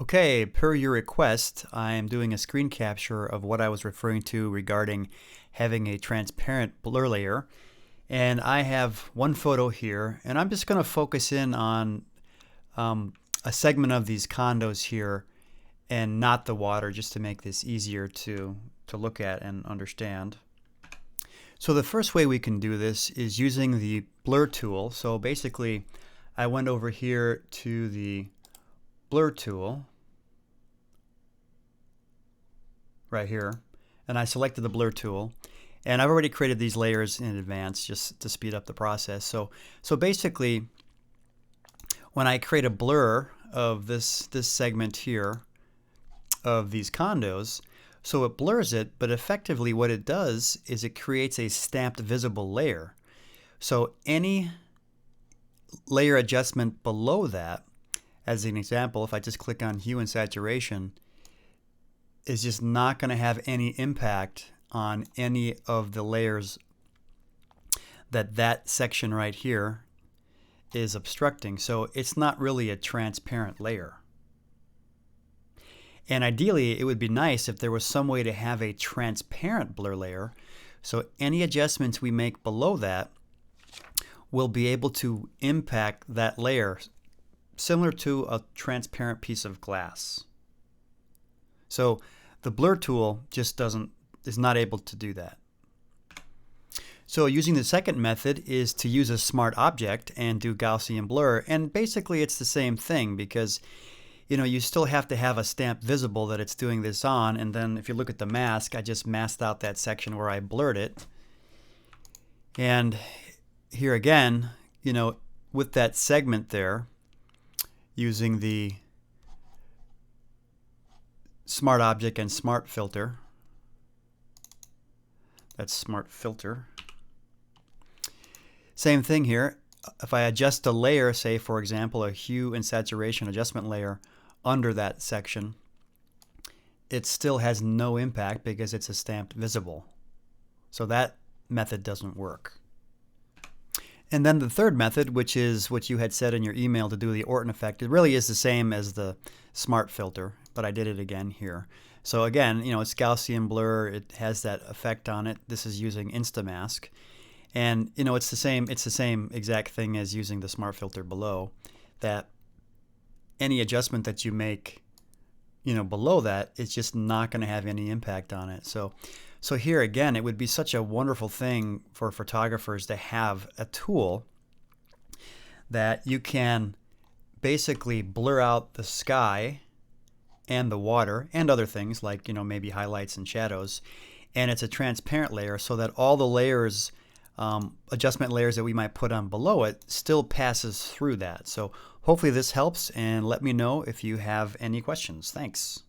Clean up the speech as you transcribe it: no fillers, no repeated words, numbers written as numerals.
Okay, per your request, I am doing a screen capture of what I was referring to regarding having a transparent blur layer. And I have one photo here, and I'm just going to focus in on a segment of these condos here and not the water, just to make this easier to look at and understand. So the first way we can do this is using the blur tool. So basically, I went over here to the blur tool right here, and I selected the blur tool, and I've already created these layers in advance just to speed up the process. So basically, when I create a blur of this segment here of these condos, so it blurs it, but effectively what it does is it creates a stamped visible layer. So any layer adjustment below that, as an example, if I just click on hue and saturation, is just not going to have any impact on any of the layers that section right here is obstructing. So it's not really a transparent layer. And ideally, it would be nice if there was some way to have a transparent blur layer, so any adjustments we make below that will be able to impact that layer, similar to a transparent piece of glass. So the blur tool just is not able to do that. So using the second method is to use a smart object and do Gaussian blur, and basically it's the same thing, because you still have to have a stamp visible that it's doing this on, and then if you look at the mask, I just masked out that section where I blurred it. And here again, with that segment there, using the smart object and smart filter, that's smart filter. Same thing here. If I adjust a layer, say for example a hue and saturation adjustment layer under that section, it still has no impact because it's a stamped visible. So that method doesn't work. And then the third method, which is what you had said in your email to do the Orton effect, it really is the same as the smart filter, but I did it again here. So again, it's Gaussian blur, it has that effect on it. This is using Instamask. And it's the same exact thing as using the smart filter below, that any adjustment that you make below that, it's just not going to have any impact on it. So here again, it would be such a wonderful thing for photographers to have a tool that you can basically blur out the sky and the water and other things like maybe highlights and shadows, and it's a transparent layer, so that all the layers, adjustment layers that we might put on below it, still passes through that. So hopefully this helps, and let me know if you have any questions. Thanks.